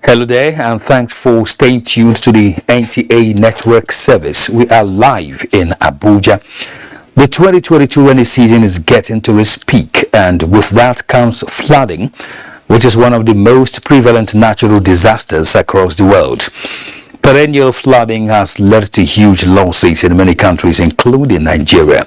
Hello there, and thanks for staying tuned to the NTA Network service. We are live in Abuja. The 2022 rainy season is getting to its peak, and with that comes flooding, which is one of the most prevalent natural disasters across the world. Perennial flooding has led to huge losses in many countries, including Nigeria.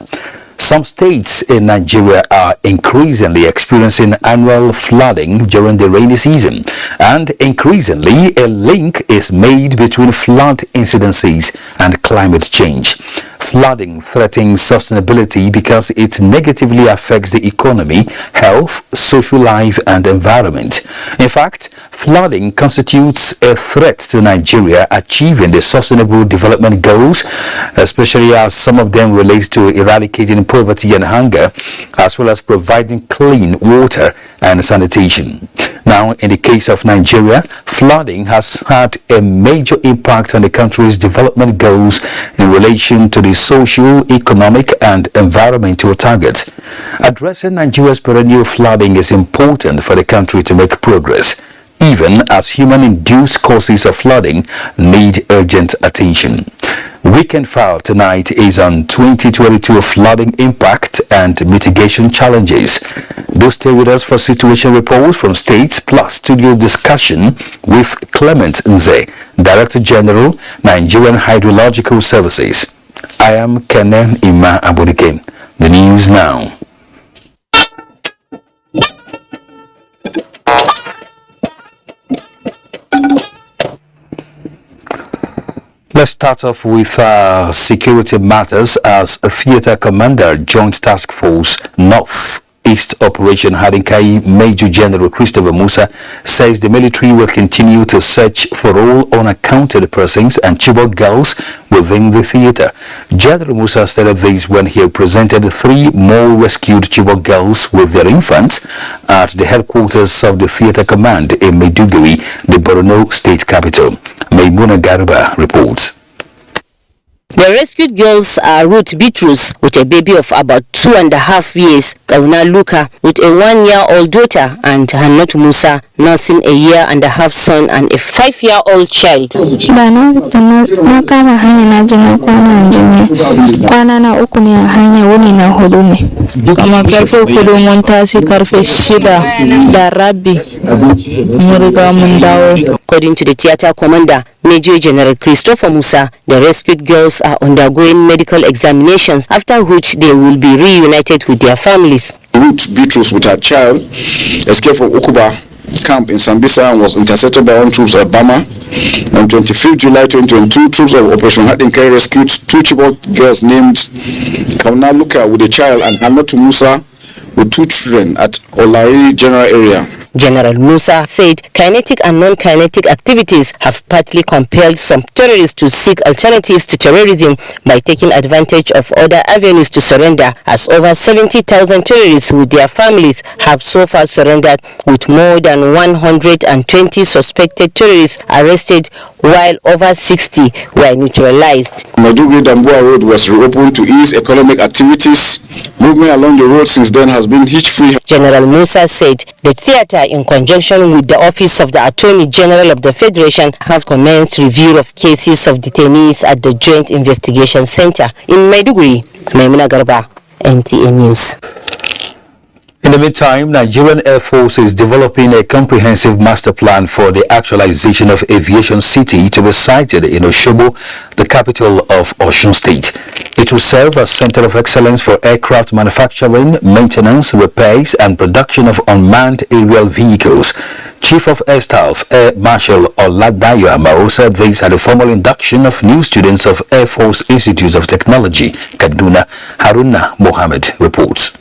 Some states in Nigeria are increasingly experiencing annual flooding during the rainy season, and increasingly a link is made between flood incidences and climate change. Flooding threatens sustainability because it negatively affects the economy, health, social life, and environment. In fact, flooding constitutes a threat to Nigeria achieving the Sustainable Development Goals, especially as some of them relate to eradicating poverty and hunger, as well as providing clean water and sanitation. Now, in the case of Nigeria, flooding has had a major impact on the country's development goals in relation to the social, economic, and environmental targets. Addressing Nigeria's perennial flooding is important for the country to make progress, even as human-induced causes of flooding need urgent attention. Weekend File tonight is on 2022 flooding impact and mitigation challenges. Do stay with us for situation reports from states plus studio discussion with Clement Nze, Director General, Nigerian Hydrological Services. I am Kenen Ima Abodiken. The news now. Let's start off with security matters as a theater commander, Joint Task Force North East Operation Hadinkai Major General Christopher Musa says the military will continue to search for all unaccounted persons and Chibok girls within the theater. General Musa stated this when he presented 3 more rescued Chibok girls with their infants at the headquarters of the theater command in Maiduguri, the Borno state capital. Maimuna Garba reports. The rescued girls are Ruth Bitrus with a baby of about 2.5 years, Kauna Luka with a 1-year-old daughter, and Hannatu Musa nursing a 1.5-year-old son and a 5-year-old child. Kama karfe 4 mun tashi karfe 6 da rabi mun riga mun dawo. According to the theater commander, Major General Christopher Musa, the rescued girls are undergoing medical examinations, after which they will be reunited with their families. Ruth Beatrice with her child escaped from Okuba camp in Sambisa and was intercepted by armed troops at Bama. On 25th July 2022, troops of Operation Hadinkai rescued 2 Chibok girls named Kauna Luka with a child and Hannatu Musa with 2 children at Olari General Area. General Musa said kinetic and non-kinetic activities have partly compelled some terrorists to seek alternatives to terrorism by taking advantage of other avenues to surrender, as over 70,000 terrorists with their families have so far surrendered, with more than 120 suspected terrorists arrested, while over 60 were neutralized. Maiduguri Damboa Road was reopened to ease economic activities. Movement along the road since then has been hitch-free. General Musa said the theater, in conjunction with the Office of the Attorney General of the Federation, have commenced review of cases of detainees at the Joint Investigation Center in Maiduguri. Maimuna Garba, NTA News. In the meantime, Nigerian Air Force is developing a comprehensive master plan for the actualization of Aviation City to be sited in Osogbo, the capital of Osun State. It will serve as center of excellence for aircraft manufacturing, maintenance, repairs, and production of unmanned aerial vehicles. Chief of Air Staff, Air Marshal Oladayo Amao, said this at the formal induction of new students of Air Force Institute of Technology, Kaduna. Haruna Mohammed reports.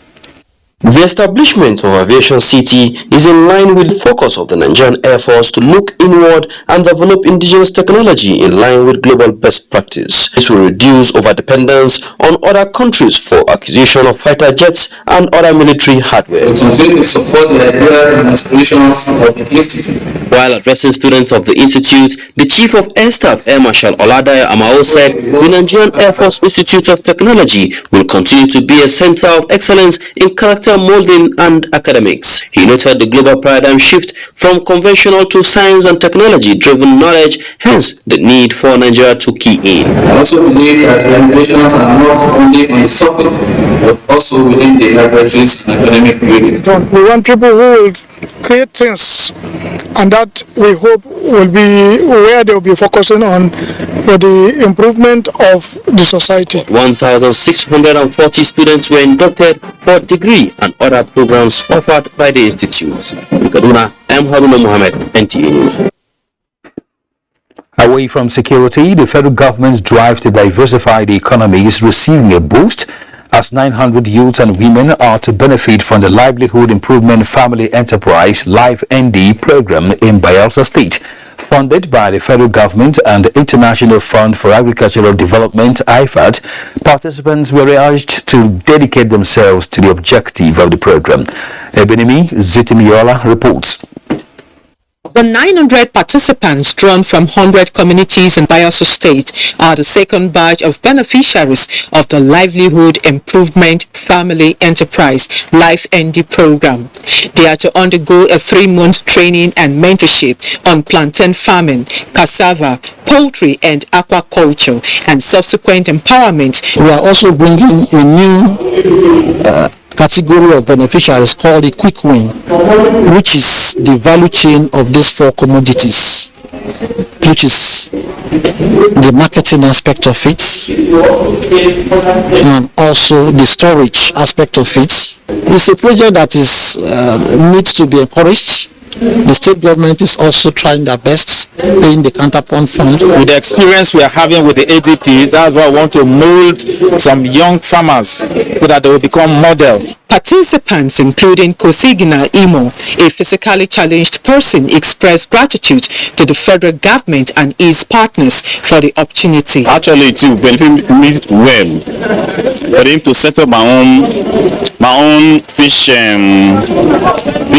The establishment of Aviation City is in line with the focus of the Nigerian Air Force to look inward and develop indigenous technology in line with global best practice. It will reduce overdependence on other countries for acquisition of fighter jets and other military hardware. We continue to support the Nigerian aspirations of the Institute While addressing students of the institute, the Chief of Air Staff, Air Marshal Oladayo Amao, said the Nigerian Air Force Institute of Technology will continue to be a center of excellence in character molding and academics. He noted the global paradigm shift from conventional to science and technology-driven knowledge, hence the need for Nigeria to key in. I also believe that renovations are not only on the surface, but also within the laboratories and academic buildings. We want people who will create things, and that we hope will be where they will be focusing on for the improvement of the society. 1,640 students were inducted for degree and other programs offered by the institute. In Kaduna, I am Haruna Mohammed, NTA News. Away from security, the federal government's drive to diversify the economy is receiving a boost as 900 youths and women are to benefit from the Livelihood Improvement Family Enterprise Life ND program in Bayelsa State. Funded by the federal government and the International Fund for Agricultural Development, IFAD, participants were urged to dedicate themselves to the objective of the program. Ebenimi Zitimiola reports. The 900 participants drawn from 100 communities in Bayelsa State are the second batch of beneficiaries of the Livelihood Improvement Family Enterprise Life ND program. They are to undergo a 3-month training and mentorship on plantain farming, cassava, poultry and aquaculture, and subsequent empowerment. We are also bringing a new category of beneficiaries called the quick win, which is the value chain of these 4 commodities, which is the marketing aspect of it and also the storage aspect of it. It's a project that is needs to be encouraged. The state government is also trying their best, paying the counterpoint fund. With the experience we are having with the ADPs, that's why I want to mold some young farmers so that they will become model. Participants, including Kosigina Imo, a physically challenged person, expressed gratitude to the federal government and its partners for the opportunity. Actually, to benefit me well, for him to set up my own fish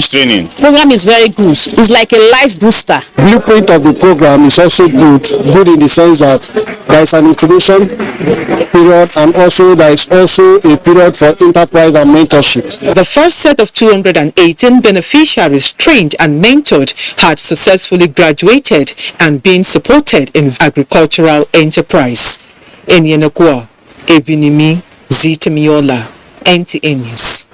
training. Program is very good. It's like a life booster. Blueprint of the program is also good in the sense that there is an incubation period and also there is also a period for enterprise and mentorship. The first set of 218 beneficiaries trained and mentored had successfully graduated and been supported in agricultural enterprise. In Yenokwa, Ebinimi Zitemiola, NTA News.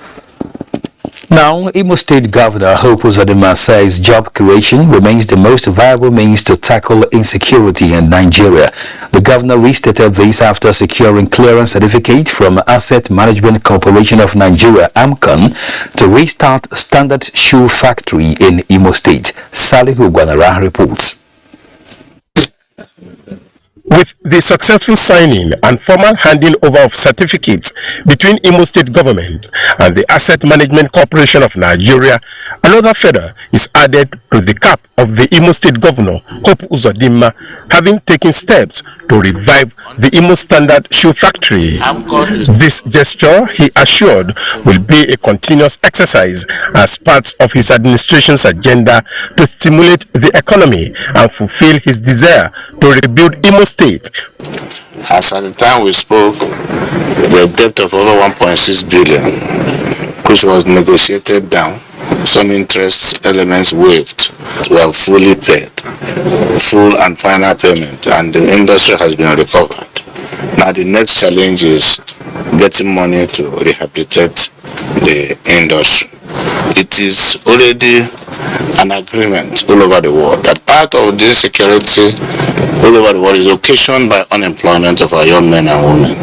Now, Imo State Governor Hope Uzodinma says job creation remains the most viable means to tackle insecurity in Nigeria. The governor restated this after securing clearance certificate from Asset Management Corporation of Nigeria, AMCON, to restart Standard Shoe Factory in Imo State. Salihu Gwanara reports. With the successful signing and formal handing over of certificates between Imo State Government and the Asset Management Corporation of Nigeria, another feather is added to the cap of the Imo State Governor, Hope Uzodinma, having taken steps to revive the Imo Standard Shoe Factory. This gesture, he assured, will be a continuous exercise as part of his administration's agenda to stimulate the economy and fulfill his desire to rebuild Imo State. As at the time we spoke, the debt of over 1.6 billion, which was negotiated down, some interest elements waived, we have fully paid, full and final payment, and the industry has been recovered. Now the next challenge is getting money to rehabilitate the industry. It is already an agreement all over the world that part of this security all over the world is occasioned by unemployment of our young men and women.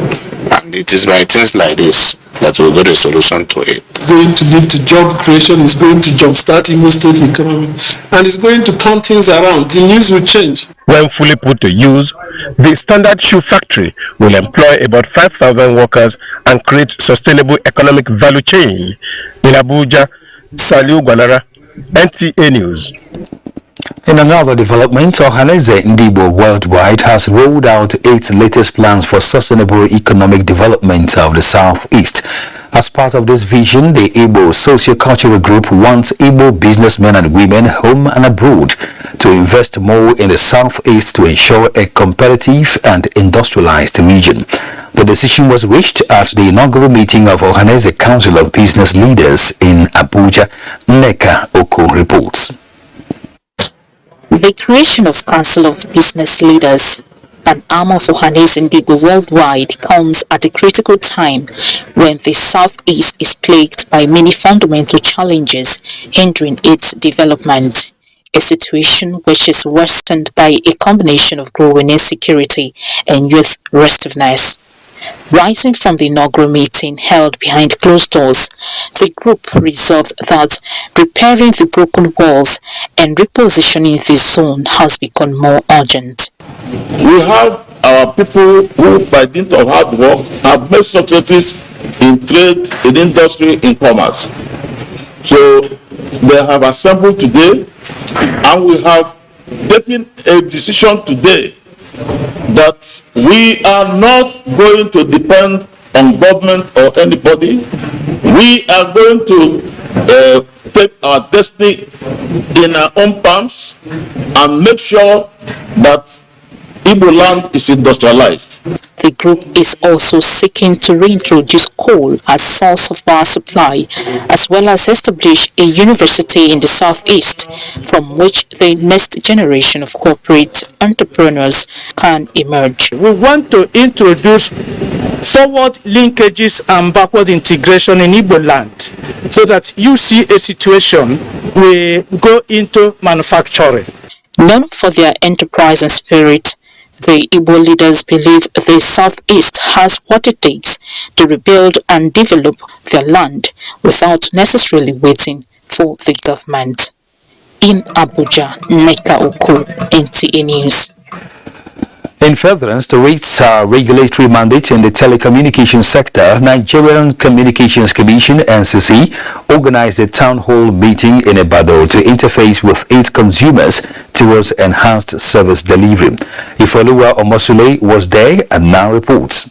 And it is by things like this that we'll get a solution to it. Going to lead to job creation, is going to jumpstart Imo State economy, and it's going to turn things around. The news will change. When fully put to use, the Standard Shoe Factory will employ about 5,000 workers and create sustainable economic value chain. In Abuja, Saliu Gwanara, NTA News. In another development, Ohanaeze Ndigbo Worldwide has rolled out its latest plans for sustainable economic development of the Southeast. As part of this vision, the Igbo socio-cultural group wants Igbo businessmen and women home and abroad to invest more in the Southeast to ensure a competitive and industrialized region. The decision was reached at the inaugural meeting of Ohanaeze Council of Business Leaders in Abuja. Nneka Oko reports. The creation of Council of Business Leaders, an arm of Ohanaeze Ndigbo Worldwide, comes at a critical time when the Southeast is plagued by many fundamental challenges hindering its development, a situation which is worsened by a combination of growing insecurity and youth restiveness. Rising from the inaugural meeting held behind closed doors, the group resolved that repairing the broken walls and repositioning the zone has become more urgent. We have our people who, by dint of hard work, have made successes in trade, in industry, in commerce. So they have assembled today, and we have taken a decision today that we are not going to depend on government or anybody. We are going to take our destiny in our own palms and make sure that Igbo land is industrialized. The group is also seeking to reintroduce coal as source of power supply, as well as establish a university in the Southeast from which the next generation of corporate entrepreneurs can emerge. We want to introduce forward linkages and backward integration in Igbo land so that you see a situation we go into manufacturing. Known for their enterprise and spirit, the Igbo leaders believe the Southeast has what it takes to rebuild and develop their land without necessarily waiting for the government. In Abuja, Nneka Oko, NTA News. In furtherance to its regulatory mandate in the telecommunications sector, Nigerian Communications Commission (NCC) organized a town hall meeting in Ibadan to interface with its consumers towards enhanced service delivery. Ifoluwa Omosule was there and now reports.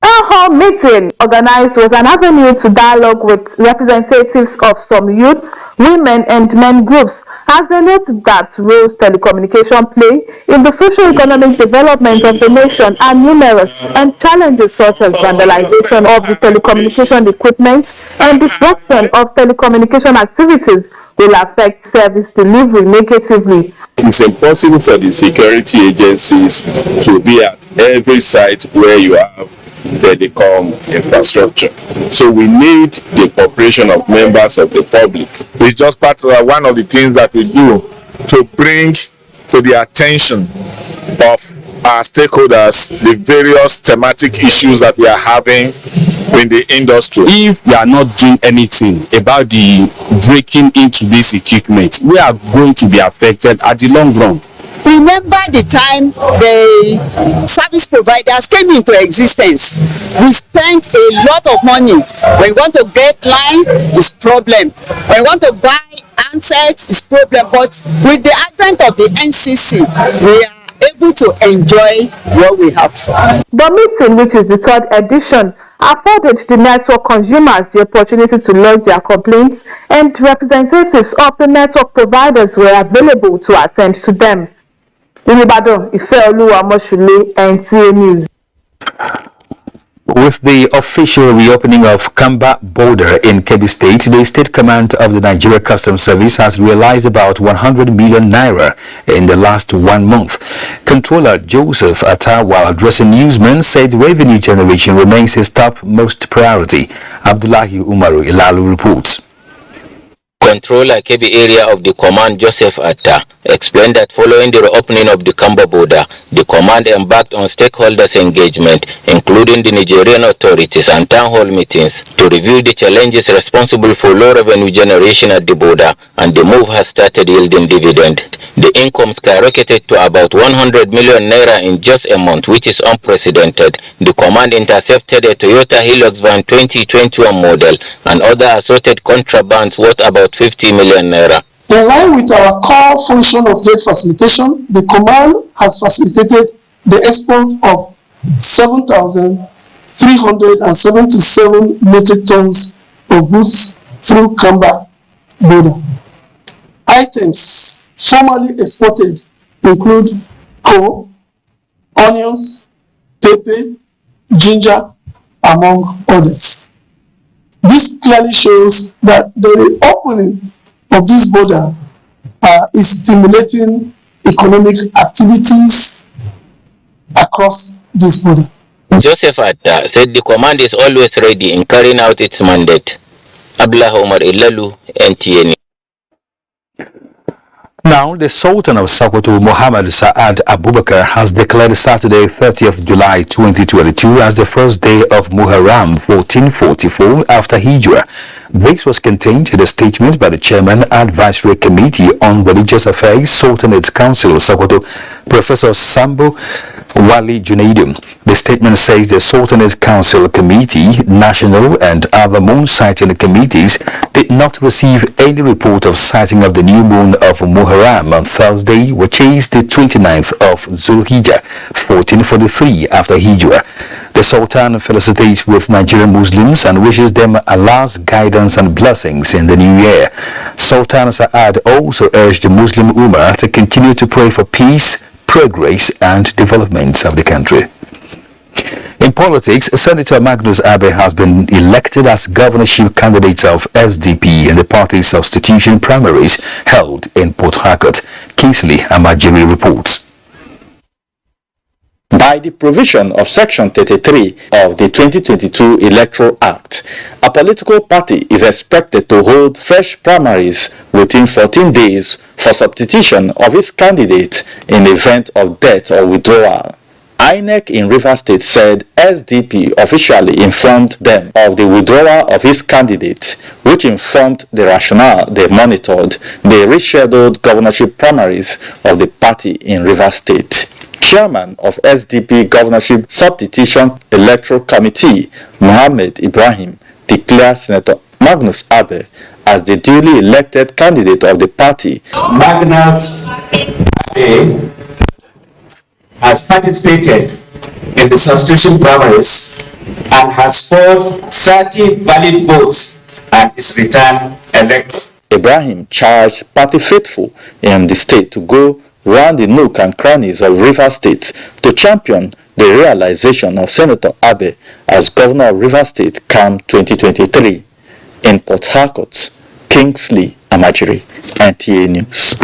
Town hall meeting organized was an avenue to dialogue with representatives of some youth, women and men groups as they noted that roles telecommunication play in the socio-economic development of the nation are numerous, and challenges such as vandalization of the telecommunication equipment and disruption of telecommunication activities will affect service delivery negatively. It's impossible for the security agencies to be at every site where you have telecom infrastructure. So we need the cooperation of members of the public. It's just part of one of the things that we do to bring to the attention of our stakeholders the various thematic issues that we are having in the industry. If we are not doing anything about the breaking into this equipment, we are going to be affected at the long run. Remember the time the service providers came into existence. We spent a lot of money. When you want to get line, it's problem. When you want to buy handset, it's problem. But with the advent of the NCC, we are able to enjoy what we have. The meeting, which is the third edition, afforded the network consumers the opportunity to lodge their complaints, and representatives of the network providers were available to attend to them. In Ibadan, Ifeoluwa Omosule, NTA News. With the official reopening of Kamba border in Kebbi State, the State Command of the Nigeria Customs Service has realized about 100 million naira in the last 1 month. Controller Joseph Atta, while addressing newsmen, said revenue generation remains his topmost priority. Abdullahi Umaru Ilalu reports. Controller Kebbi area of the command, Joseph Atta, explained that following the reopening of the Kamba border, the command embarked on stakeholders' engagement, including the Nigerian authorities and town hall meetings, to review the challenges responsible for low revenue generation at the border, and the move has started yielding dividend. The income skyrocketed to about 100 million naira in just a month, which is unprecedented. The command intercepted a Toyota Hilux van 2021 model and other assorted contrabands worth about 50 million naira. In line with our core function of trade facilitation, the command has facilitated the export of 7,377 metric tons of goods through Kamba border. Items formerly exported include coal, onions, pepper, ginger, among others. This clearly shows that the reopening of this border is stimulating economic activities across this border. Joseph Atta said the command is always ready in carrying out its mandate. Abdullah Omar Ilalu, NTA. Now, the Sultan of Sokoto, Mohammed Saad Abubakar, has declared Saturday, 30th July 2022 as the first day of Muharram 1444 after Hijrah. This was contained in a statement by the Chairman Advisory Committee on Religious Affairs, Sultanate Council of Sokoto, Professor Sambo Wali Junaidu. The statement says the Sultanate Council Committee, National and other moon sighting committees did not receive any report of sighting of the new moon of Muharram on Thursday, which is the 29th of Zulhijjah, 1443 after Hijrah. The Sultan felicitates with Nigerian Muslims and wishes them Allah's guidance and blessings in the new year. Sultan Saad also urged the Muslim Ummah to continue to pray for peace, progress and development of the country. In politics, Senator Magnus Abe has been elected as governorship candidate of SDP in the party's substitution primaries held in Port Harcourt. Kingsley Amajiri reports. By the provision of Section 33 of the 2022 Electoral Act, a political party is expected to hold fresh primaries within 14 days for substitution of its candidate in the event of death or withdrawal. INEC in Rivers State said SDP officially informed them of the withdrawal of his candidate, which informed the rationale they monitored the rescheduled governorship primaries of the party in Rivers State. Chairman of SDP Governorship Substitution Electoral Committee, Mohammed Ibrahim, declared Senator Magnus Abe as the duly elected candidate of the party. Magnus Abe has participated in the substitution primaries and has scored 30 valid votes and is returned elected. Ibrahim charged party faithful in the state to go round the nook and crannies of Rivers State to champion the realization of Senator Abe as governor of Rivers State come 2023. In Port Harcourt, Kingsley Amajiri, NTA News.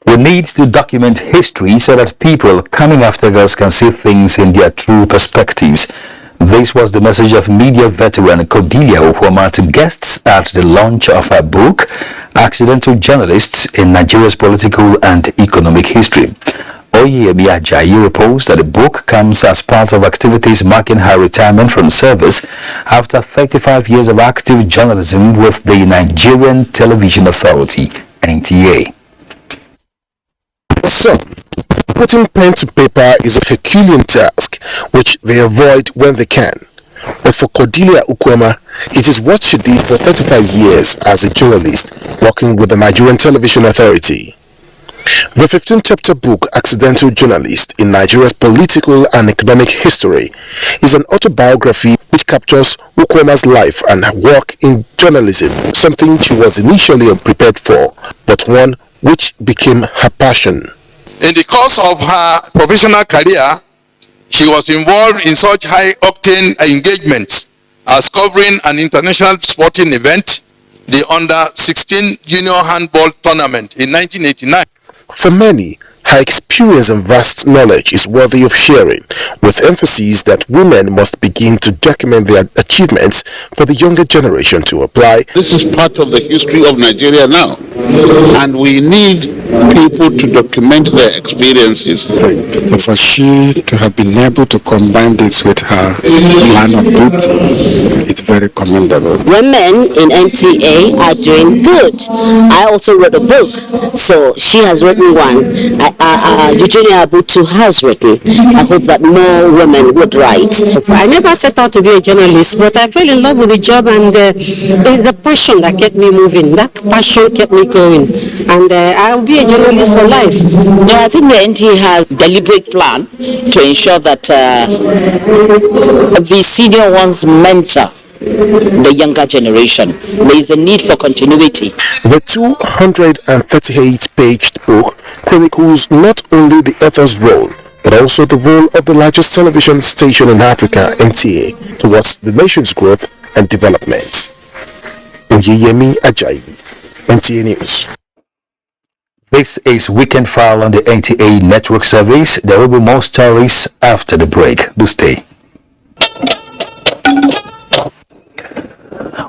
We need to document history so that people coming after us can see things in their true perspectives. This was the message of media veteran Cordelia Okwama to guests at the launch of her book, Accidental Journalists in Nigeria's Political and Economic History. Oyeyemi Ajayi reports that the book comes as part of activities marking her retirement from service after 35 years of active journalism with the Nigerian Television Authority, NTA. For some, putting pen to paper is a Herculean task, which they avoid when they can. But for Cordelia Ukwema, it is what she did for 35 years as a journalist, working with the Nigerian Television Authority. The 15-chapter book, Accidental Journalist in Nigeria's Political and Economic History, is an autobiography which captures Ukwema's life and work in journalism, something she was initially unprepared for, but one which became her passion. In the course of her professional career, she was involved in such high-octane engagements as covering an international sporting event, the Under-16 Junior Handball Tournament in 1989. For many, her experience and vast knowledge is worthy of sharing, with emphasis that women must begin to document their achievements for the younger generation to apply. This is part of the history of Nigeria now, and we need people to document their experiences. So for she to have been able to combine this with her line of duty, it's very commendable. Women in NTA are doing good. I also wrote a book, so she has written one. Eugenia Abutu has written. I hope that more women would write. I never set out to be a journalist, but I fell in love with the job, and the passion that kept me moving. That passion kept me going, and I'll be a journalist for life. No, I think the NTA has a deliberate plan to ensure that the senior ones mentor the younger generation. There is a need for continuity. The 238-page book chronicles not only the author's role, but also the role of the largest television station in Africa, NTA, towards the nation's growth and development. Oyeyemi Ajayi, NTA News. This is Weekend File on the NTA Network Service. There will be more stories after the break. Do stay.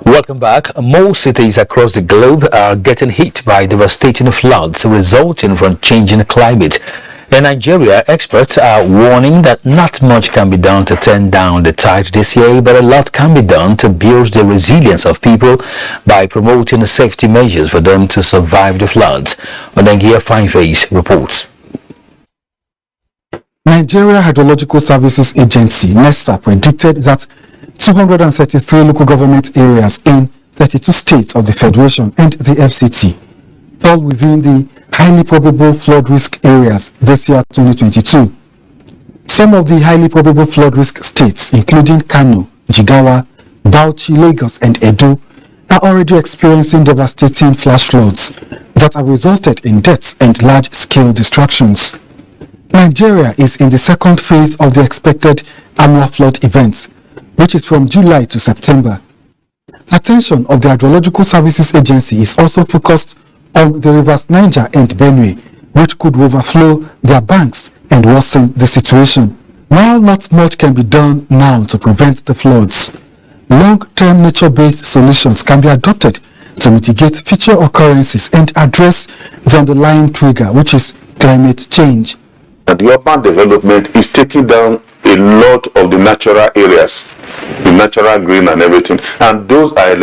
Welcome back. Most cities across the globe are getting hit by devastating floods resulting from changing climate. In Nigeria, experts are warning that not much can be done to turn down the tide this year, but a lot can be done to build the resilience of people by promoting safety measures for them to survive the floods. Onengia Fineface reports. Nigeria Hydrological Services Agency, NESA, predicted that 233 local government areas in 32 states of the Federation and the FCT fall within the highly probable flood risk areas this year 2022. Some of the highly probable flood risk states, including Kano, Jigawa, Bauchi, Lagos, and Edo, are already experiencing devastating flash floods that have resulted in deaths and large-scale destructions. Nigeria is in the second phase of the expected annual flood events, which is from July to September. Attention of the Hydrological Services Agency is also focused on the rivers Niger and Benue, which could overflow their banks and worsen the situation. While not much can be done now to prevent the floods, long-term nature-based solutions can be adopted to mitigate future occurrences and address the underlying trigger, which is climate change. And the urban development is taking down a lot of the natural areas, the natural green and everything, and those are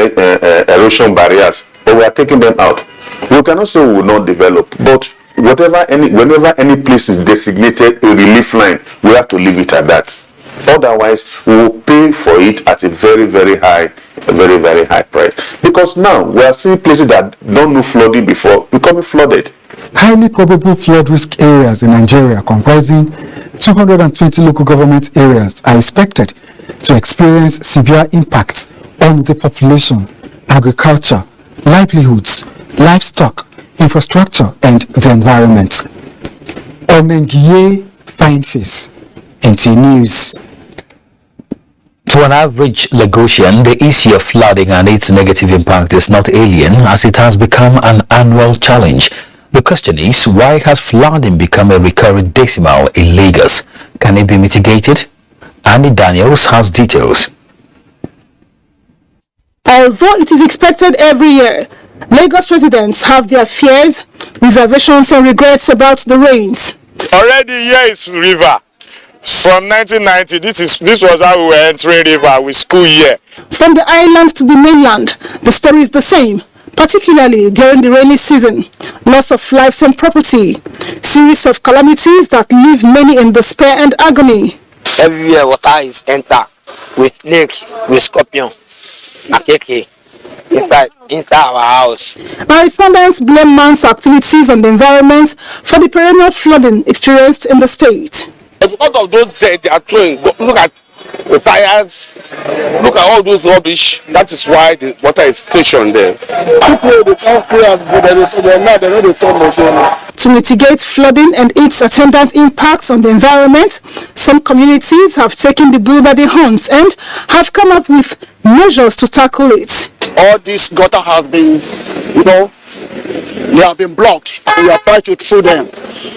erosion barriers, but we are taking them out. We cannot say we will not develop, but whenever any place is designated a relief line, we have to leave it at that. Otherwise, we will pay for it at a very, very high price. Because now we are seeing places that don't know flooding before becoming flooded. Highly probable flood risk areas in Nigeria, comprising 220 local government areas, are expected to experience severe impacts on the population, agriculture, livelihoods, livestock, infrastructure, and the environment. Onengie Fineface, NTA News. To an average Lagosian, the issue of flooding and its negative impact is not alien, as it has become an annual challenge. The question is, why has flooding become a recurring decimal in Lagos? Can it be mitigated? Andy Daniels has details. Although it is expected every year, Lagos residents have their fears, reservations, and regrets about the rains. Already here is river. From 1990, this was how we were entering river with school year. From the island to the mainland, the story is the same, particularly during the rainy season. Loss of lives and property, series of calamities that leave many in despair and agony. Everywhere water is enter with snake, with scorpion, akeke. Inside our house. Our respondents blame man's activities on the environment for the perennial flooding experienced in the state. Because of those dead they are throwing, look at the tires, look at all those rubbish. That is why the water is stationed there. To mitigate flooding and its attendant impacts on the environment, some communities have taken the bull by the horns and have come up with measures to tackle it. All this gutter has been, they have been blocked. We are trying to throw them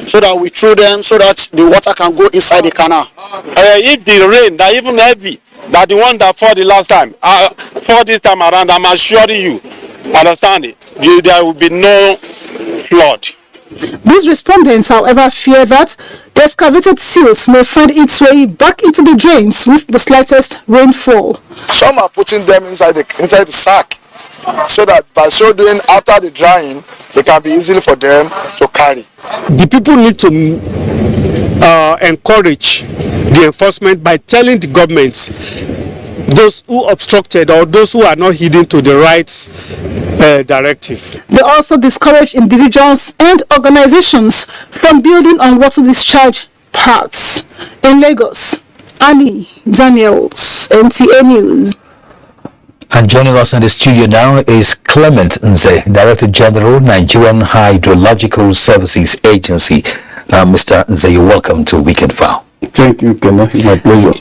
so that the water can go inside the canal. If the rain that even heavy, that the one that fell the last time, for this time around, I'm assuring you, understand it, there will be no flood. These respondents, however, fear that the excavated silt may find its way back into the drains with the slightest rainfall. Some are putting them inside the sack, so that by so doing, after the drying, they can be easy for them to carry. The people need to encourage the enforcement by telling the government, those who obstructed or those who are not heeding to the rights directive. They also discourage individuals and organizations from building on water discharge paths. In Lagos, Annie Daniels, NTA News. And joining us in the studio now is Clement Nze, Director General, Nigerian Hydrological Services Agency. Mr. Nze, you're welcome to Weekend File. Thank you, Kenna. It's my pleasure.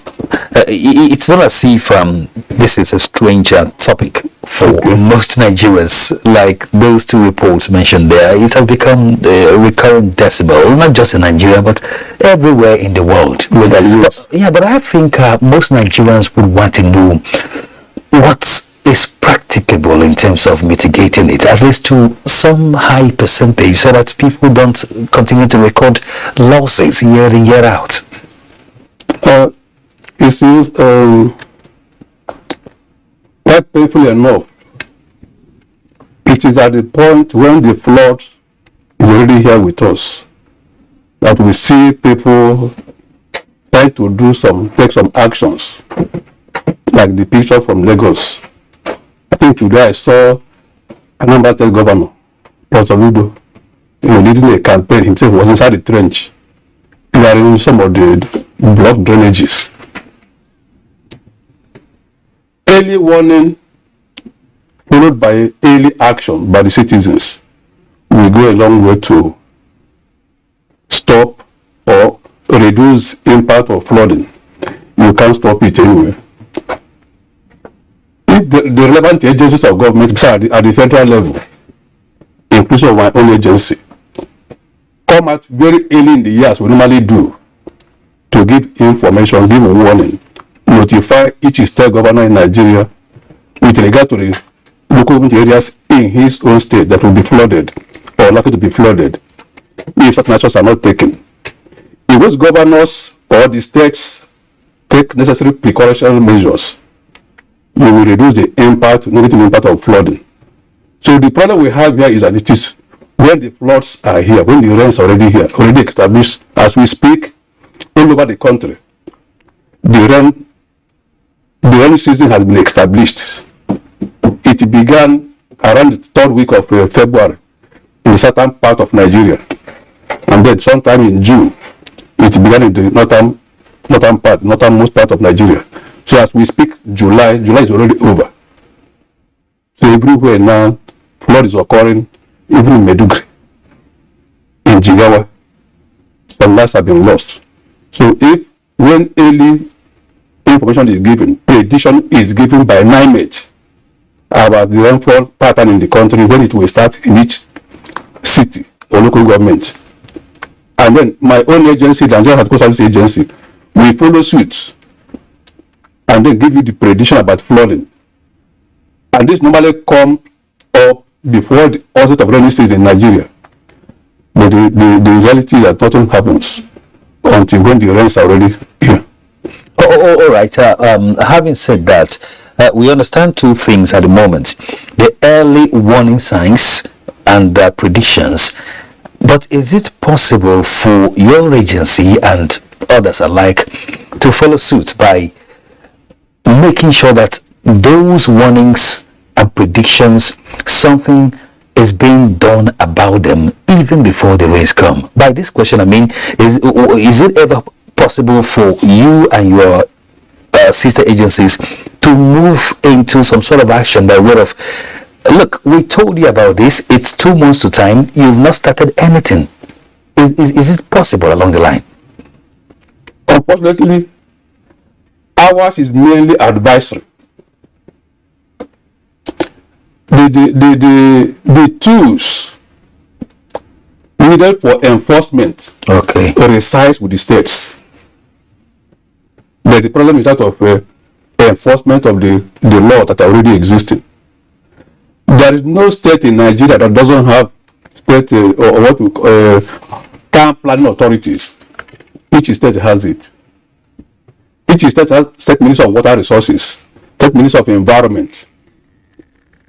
It's not as if this is a strange topic for most Nigerians, like those two reports mentioned there. It has become a recurrent decibel, not just in Nigeria, but everywhere in the world. But I think most Nigerians would want to know what is practicable in terms of mitigating it, at least to some high percentage, so that people don't continue to record losses year in, year out. It seems quite painfully enough, it is at the point when the flood is already here with us that we see people try to take some actions, like the picture from Lagos. I think today I saw Anambra State Governor, Pastor Udo, leading a campaign. Himself was inside the trench, clearing some of the block drainages. Early warning followed by early action by the citizens will go a long way to stop or reduce impact of flooding. You can't stop it anyway. If the relevant agencies of government at the federal level, inclusive of my own agency, come out very early in the year, as we normally do, to give information, give a warning, notify each state governor in Nigeria with regard to the local areas in his own state that will be flooded or likely to be flooded if such actions are not taken. If those governors or the states take necessary precautionary measures, you will reduce the negative impact of flooding. So the problem we have here is that it is when the floods are here, when the rains are already here, already established, as we speak, all over the country, the rainy season has been established. It began around the third week of February in the southern part of Nigeria, and then sometime in June, it began in the northernmost part of Nigeria. So as we speak, July is already over. So everywhere now, flood is occurring, even in Maiduguri, in Jigawa, some lives have been lost. So when early information is given, prediction is given by NIMET about the rainfall pattern in the country, when it will start in each city or local government. And then my own agency, the Nigerian Hydrological Services Agency, we follow suit and then give you the prediction about flooding. And this normally comes up before the onset of rainy season in Nigeria. But the reality is that nothing happens until when the rains are already here. All right. Having said that, we understand two things at the moment: the early warning signs and predictions. But is it possible for your agency and others alike to follow suit by making sure that those warnings and predictions, something is being done about them even before the rains come? By this question, I mean, is it ever possible for you and your sister agencies to move into some sort of action by way of, look, we told you about this, it's 2 months to time, you've not started anything? Is it possible along the line? Unfortunately, ours is mainly advisory. The tools needed for enforcement resides with the states. But the problem is that of enforcement of the law that are already existing. There is no state in Nigeria that doesn't have state or what we call town planning authorities. Each state has it. Each state has state minister of water resources, state minister of environment.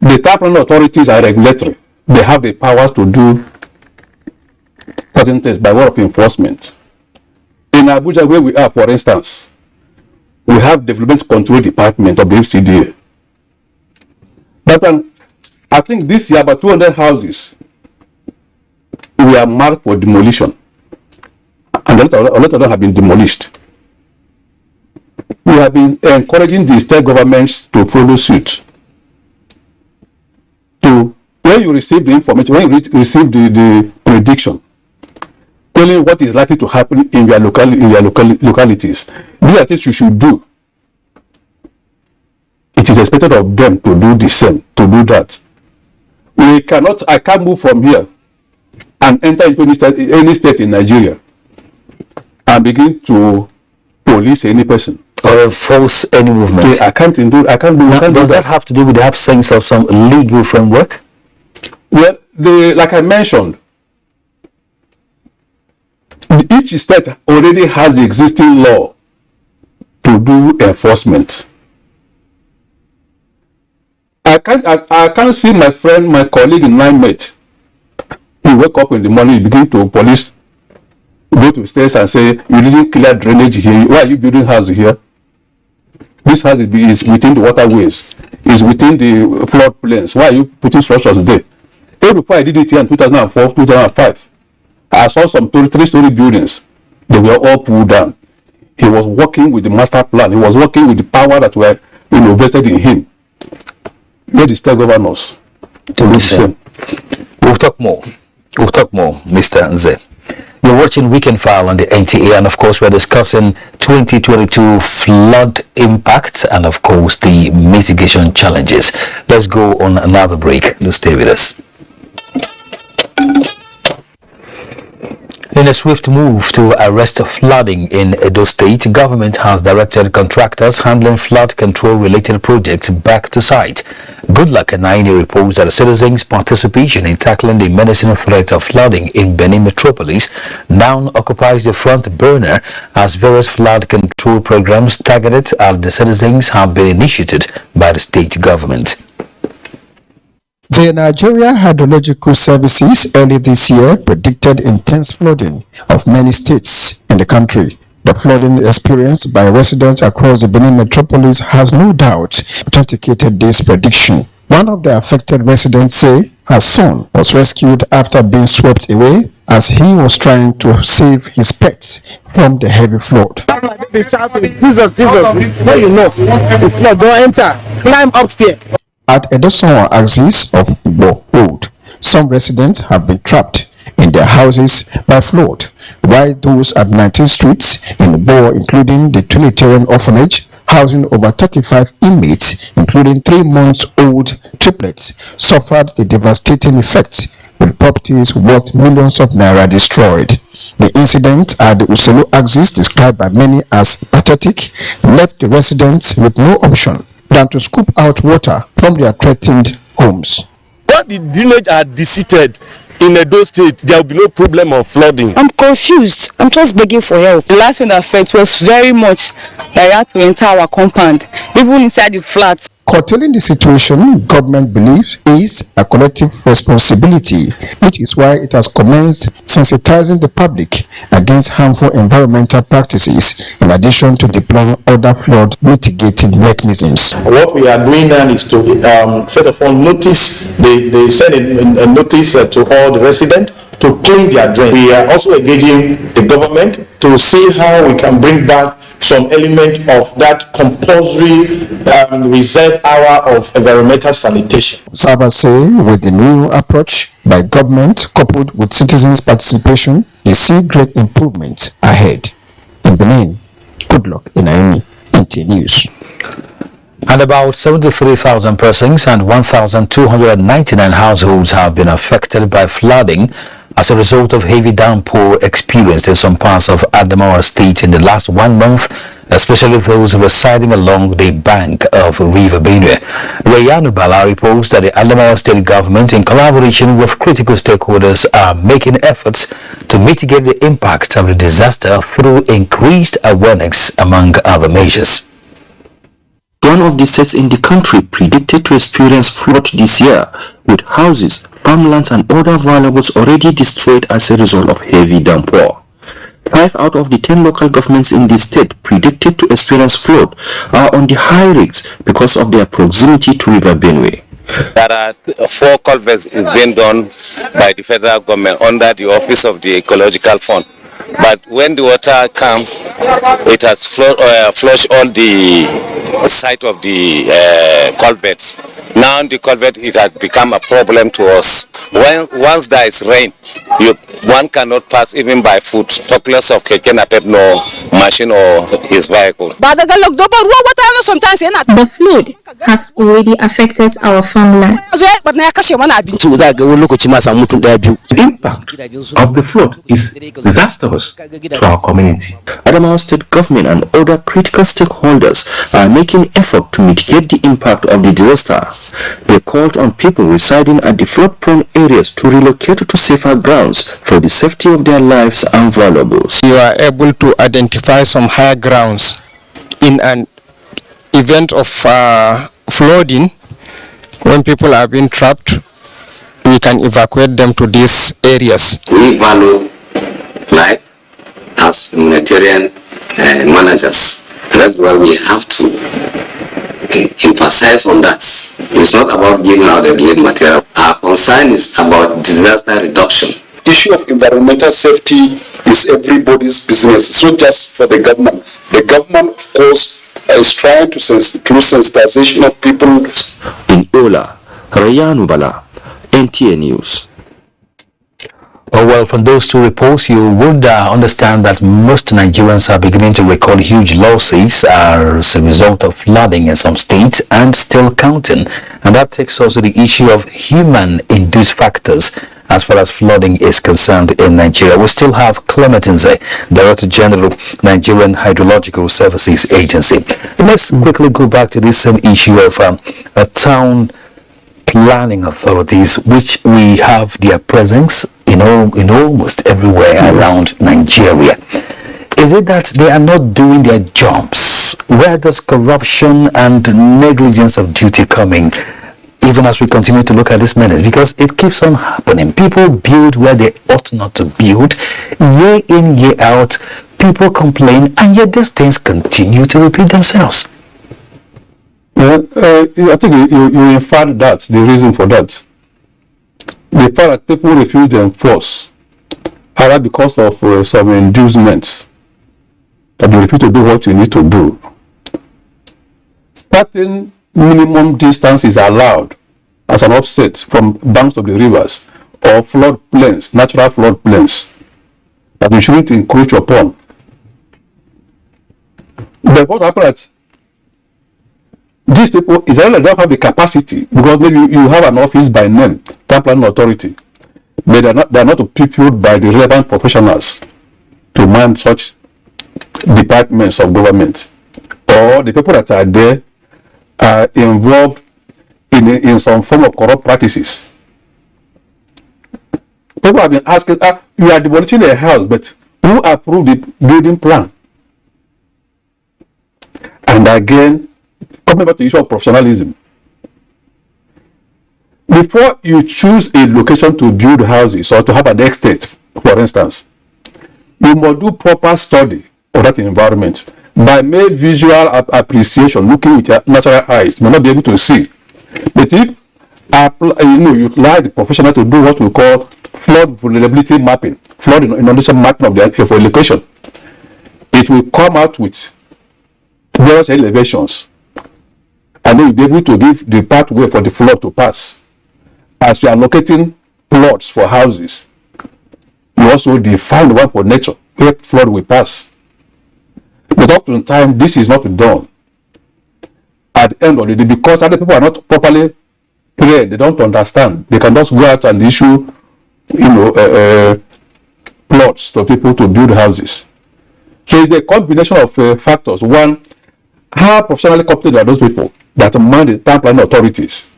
The town planning authorities are regulatory. They have the powers to do certain things by way of enforcement. In Abuja, where we are, for instance, we have Development Control Department of the FCDA. But I think this year about 200 houses we are marked for demolition, and a lot of them have been demolished. We have been encouraging the state governments to follow suit. When you receive the information, when you receive the prediction, telling what is likely to happen in your localities, these are things you should do. It is expected of them to do the same, to do that. I can't move from here and enter into any state in Nigeria and begin to police any person or enforce any movement. I can't do does that have to do with the absence of some legal framework? Well, like I mentioned, each state already has the existing law to do enforcement. I can't see my friend, my colleague in NIMET. He wake up in the morning, begin to police, go to stairs and say, you didn't clear drainage here. Why are you building house here? This house is within the waterways. It's within the flood plains. Why are you putting structures there? Even before I did it here in 2004, 2005, I saw some 3-story buildings. They were all pulled down. He was working with the master plan. He was working with the power that were vested in him. Let the state governors to listen. We'll talk more, Mr. Nze. You're watching Weekend File on the NTA, and of course we're discussing 2022 flood impact and of course the mitigation challenges. Let's go on another break. Do stay with us. In a swift move to arrest flooding in Edo State, government has directed contractors handling flood control-related projects back to site. Goodluck Anaini reports that citizens' participation in tackling the menacing threat of flooding in Benin metropolis now occupies the front burner as various flood control programs targeted at the citizens have been initiated by the state government. The Nigeria Hydrological Services early this year predicted intense flooding of many states in the country. The flooding experienced by residents across the Benin metropolis has no doubt authenticated this prediction. One of the affected residents say her son was rescued after being swept away as he was trying to save his pets from the heavy flood. Jesus, when you know, the flood, don't enter, climb upstairs. At Edoson axis of Ubo Road, some residents have been trapped in their houses by flood, while those at 19th Street in Ubo, including the Trinitarian Orphanage, housing over 35 inmates, including 3-month-old triplets, suffered the devastating effects, with properties worth millions of naira destroyed. The incident at the Uselu axis, described by many as pathetic, left the residents with no option than to scoop out water from their threatened homes. What the drainage are deseated in Edo State, there will be no problem of flooding. I'm confused. I'm just begging for help. The last one that affect was very much that had to enter our compound. People inside the flats. Curtailing the situation, government believes, is a collective responsibility, which is why it has commenced sensitizing the public against harmful environmental practices, in addition to deploying other flood mitigating mechanisms. What we are doing now is to, first of all, notice, they send a notice to all the residents to clean their drain. We are also engaging the government to see how we can bring back some element of that compulsory reserve hour of environmental sanitation. Observers say with the new approach by government coupled with citizens' participation, they see great improvements ahead. In Benin, Goodluck Anaini, NTA News. And about 73,000 persons and 1,299 households have been affected by flooding as a result of heavy downpour experienced in some parts of Adamawa State in the last 1 month, especially those residing along the bank of River Benue. Rayanu Bala reports that the Adamawa State government, in collaboration with critical stakeholders, are making efforts to mitigate the impact of the disaster through increased awareness, among other measures. One of the states in the country predicted to experience flood this year, with houses, farmlands and other valuables already destroyed as a result of heavy downpour. 5 out of the 10 local governments in the state predicted to experience flood are on the high risk because of their proximity to River Benue. There are 4 culverts is being done by the federal government under the Office of the Ecological Fund. But when the water comes, it has flushed all the site of the culverts. Now the culvert, it has become a problem to us. Once there is rain, one cannot pass even by foot, talk less of keke napep, no machine or his vehicle. The flood has already affected our farmlands. The impact of the flood is disastrous to our community. Adamawa State government and other critical stakeholders are making effort to mitigate the impact of the disaster. They called on people residing at the flood-prone areas to relocate to safer grounds for the safety of their lives and valuables. You are able to identify some higher grounds in an event of flooding. When people are being trapped, we can evacuate them to these areas. We value life as humanitarian managers. That's why we have to emphasize on that. It's not about giving out the relief material. Our concern is about disaster reduction. The issue of environmental safety is everybody's business. It's not just for the government. The government, of course, is trying to through sensitization of people. In Ola, Rayanu Bala, NTA News. Oh, well, from those 2 reports, you would understand that most Nigerians are beginning to record huge losses as a result of flooding in some states and still counting. And that takes us to the issue of human-induced factors as far as flooding is concerned in Nigeria. We still have Clement Nze, Director General, Nigerian Hydrological Services Agency. Let's quickly go back to this same issue of town planning authorities, which we have their presence in almost everywhere around Nigeria. Is it that they are not doing their jobs? Where does corruption and negligence of duty come in, even as we continue to look at this menace? Because it keeps on happening. People build where they ought not to build. Year in, year out, people complain, and yet these things continue to repeat themselves. I think you inferred that, the reason for that. The fact that people refuse to enforce, either because of some inducements, that you refuse to do what you need to do. Certain minimum distance is allowed as an offset from banks of the rivers or flood plains, natural flood plains, that you shouldn't encroach upon. But what happens? These people is that they don't have the capacity, because maybe you have an office by name, town planning authority, but they are not peopled by the relevant professionals to man such departments of government, or the people that are there are involved in some form of corrupt practices. People have been asking, you are demolishing a house, but who approved the building plan? And again, coming back to the issue of professionalism. Before you choose a location to build houses or to have an estate, for instance, you must do proper study of that environment. By mere visual appreciation, looking with your natural eyes, you may not be able to see. But if you utilize the professional to do what we call flood vulnerability mapping, flood inundation mapping of the location, it will come out with various elevations, and then you'll be able to give the pathway for the flood to pass. As you are locating plots for houses, you also define the one for nature, where flood will pass. But up to the time, this is not done. At the end of the day, because other people are not properly trained, they don't understand. They can just go out and issue, plots to people to build houses. So it's a combination of factors. One, how professionally competent are those people that man the town planning authorities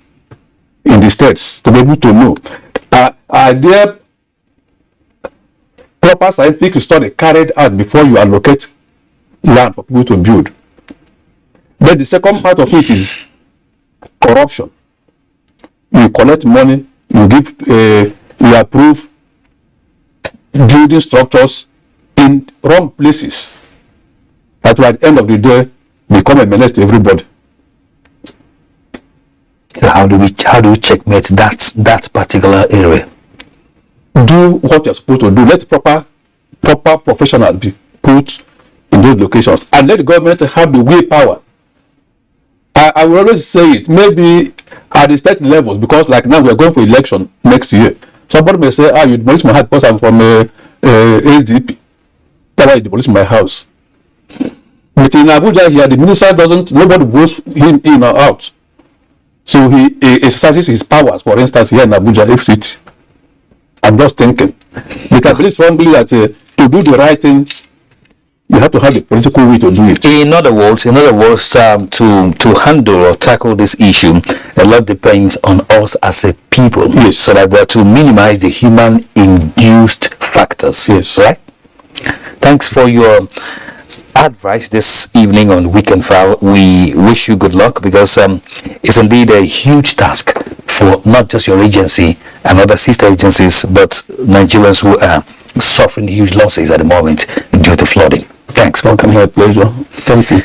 in the states to be able to know, are there proper scientific study carried out before you allocate land for people to build? Then the second part of it is corruption. You collect money, you give, you approve building structures in wrong places that will at the end of the day become a menace to everybody. So how do we checkmate that particular area? Do what you're supposed to do. Let proper professionals be put in those locations, and let the government have the willpower. I will always say it, maybe at the state levels, because like now we are going for election next year. Somebody may say, you demolish my house because I'm from SDP. That's why you demolish my house. But in Abuja here, the minister nobody votes him in or out. So he exercises his powers, for instance, here in Abuja, FCT. I'm just thinking. But I believe strongly that to do the right thing, you have to have the political will to do it. In other words, to handle or tackle this issue, a lot depends on us as a people. Yes. So that we're to minimize the human-induced factors. Yes. Right? Thanks for your advice this evening on Weekend File. We wish you good luck, because it's indeed a huge task for not just your agency and other sister agencies, but Nigerians who are suffering huge losses at the moment due to flooding. Thanks for coming. My pleasure. Thank you.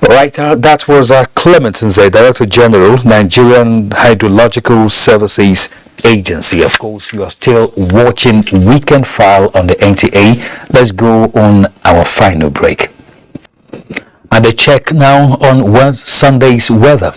Right, that was Clement Nze, Director General, Nigerian Hydrological Services Agency. Of course, you are still watching Weekend File on the NTA. Let's go on our final break. And a check now on Sunday's weather.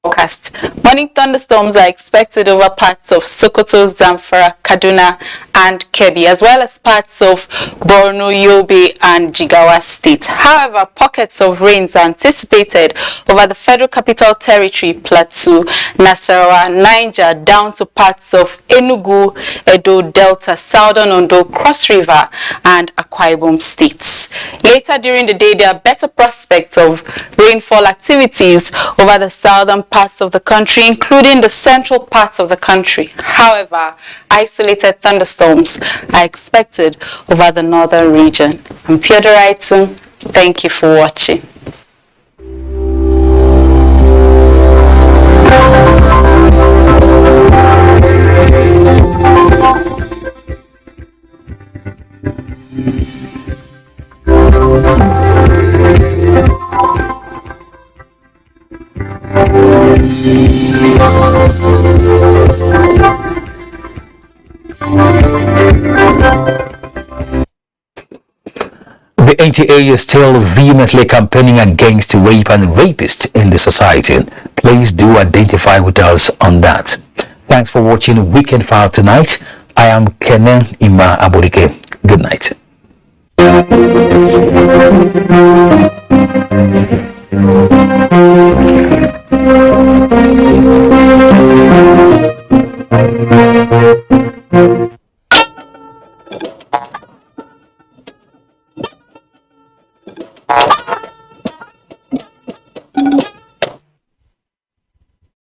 Forecast. Morning thunderstorms are expected over parts of Sokoto, Zamfara, Kaduna, and Kebbi, as well as parts of Borno, Yobe, and Jigawa State. However, pockets of rains are anticipated over the Federal Capital Territory, Plateau, Nasarawa, Niger, down to parts of Enugu, Edo, Delta, Southern Ondo, Cross River, and Akwa Ibom states. Later during the day, there are better prospects of rainfall activities over the southern parts of the country, including the central parts of the country. However, isolated thunderstorms are expected over the northern region. I'm Theodora Itum. Thank you for watching. The NTA is still vehemently campaigning against rape and rapists in the society. Please do identify with us on that. Thanks for watching Weekend File tonight. I am Kenan Ima Aborike. Good night.